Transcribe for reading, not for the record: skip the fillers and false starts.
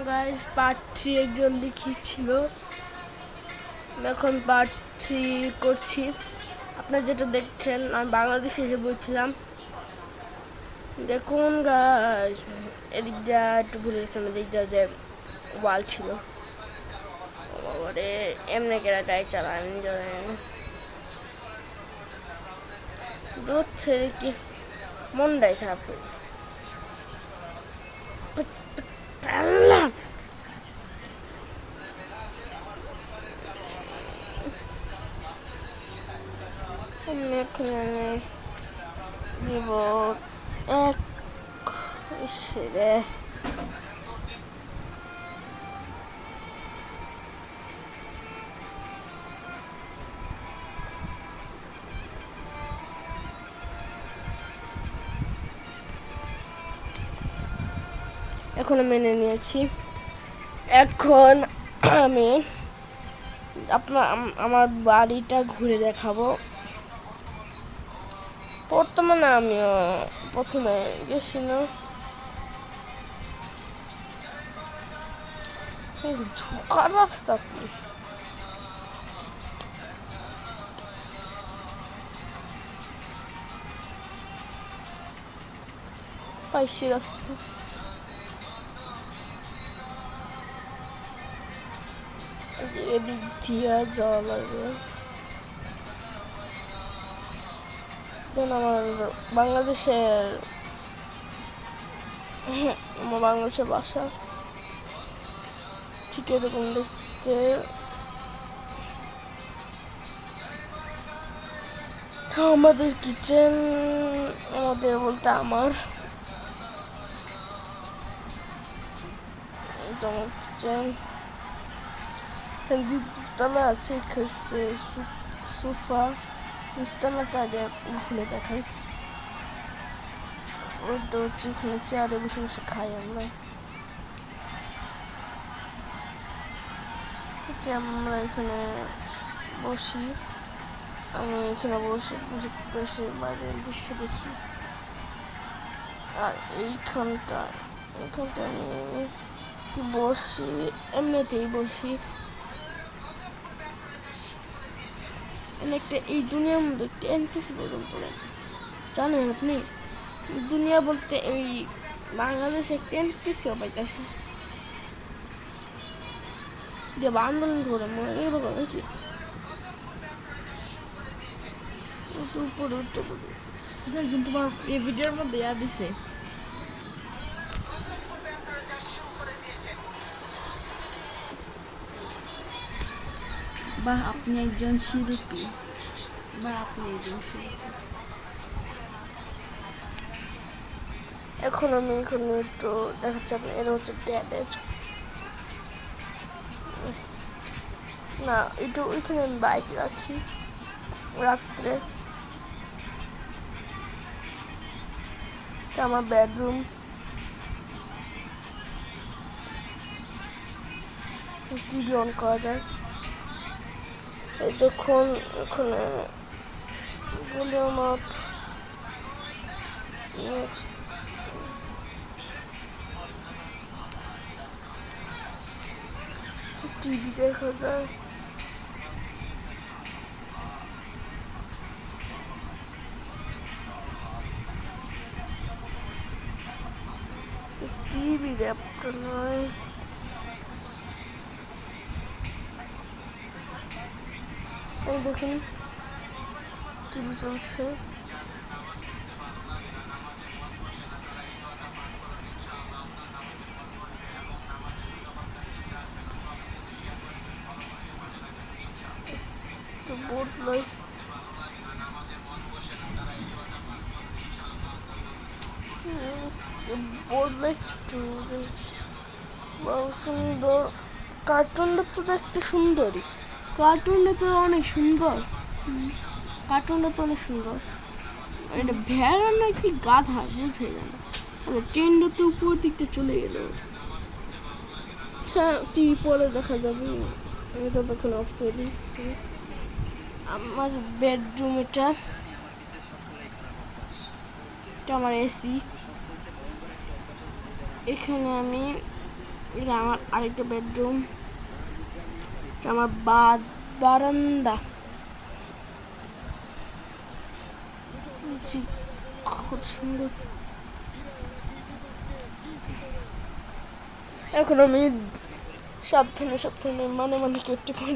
Guys part 3 একজন লিখেছিল, এখন পার্ট 3 করছি। আপনারা যেটা দেখছেন আমি বাংলাদেশে এসে বলছিলাম, দেখুন গাইস এদিকটা একটু ভুলে গেছিলাম, এদিকটা যে ওয়াল ছিল এমনি কেরাটাই চালায় আমি জানেন দূর থেকে কি মনটাই খারাপ করে এখানে দিব এক সেরে এখন মেনে নিয়েছি। এখন আমি আমার বাড়িটা ঘুরে দেখাবো। বর্তমানে আমিও প্রথমে গেছিলাম ঢোকার রাস্তা কি পাইছি রাস্তা। এদিক দিয়ে যাওয়া লাগবে। দেন আমার বাংলাদেশের বাসা ঠিক এরকম দেখতে। আমাদের কিচেন, আমাদের বলতে আমার কিচেন দুতলা আছে, সোফা নিচতলাটা আগে খুলে দেখাই। ওইটা হচ্ছে এখানে চেয়ারে বসে বসে খাই আমরা। আমরা এখানে বসি, আমি এখানে বসে বসে বাইরের দৃশ্য দেখি। আর এইখানটা আমি বসি, এমনিতেই বসি। একটা এই দুনিয়ার মধ্যে একটা এনপিসি পর্যন্ত জানেন আপনি, দুনিয়া বলতে এই বাংলাদেশে একটা এনপিসিও পাইতেছে আন্দোলন করে মনে গেল নাকি উপরে উঠতে পারি। কিন্তু তোমার এই ভিডিওর মধ্যে দিছে বা আপনি একজন শিল্পী, বা আপনি একজন শিল্পী। এখন আমি একটু দেখাচ্ছি আপনি, এটা হচ্ছে ড্যামেজ না, একটু ওইখানে আমি বাইক রাখি রাত্রে। আমার বেডরুম, টিভি অন করা যায়। এই দেখুন এখানে ভলিউম আপ, টিভি দেখা যায়। টিভি ল্যাপটপ নয়, এই দেখুন টিভি চলছে। বোর্ড লাইট, সুন্দর। কার্টুনটা তো দেখতে সুন্দরই, কার্টুনটা তো অনেক সুন্দর, এটা ভেড়া নাকি গাধা বুঝে গেল। ট্রেনটা তো উপর দিকটা চলে গেল। আচ্ছা টিভি পরে দেখা যাবে, আমি ততক্ষণ অফ করে দিই। আমার বেডরুম, এটা আমার এসি। এখানে আমি এটা আমার আরেকটা বেডরুম, আমার বারান্দা। জি, খুব সুন্দর। এখন আমি সাবধানে সাবধানে মনে মনে কেটে পড়ি।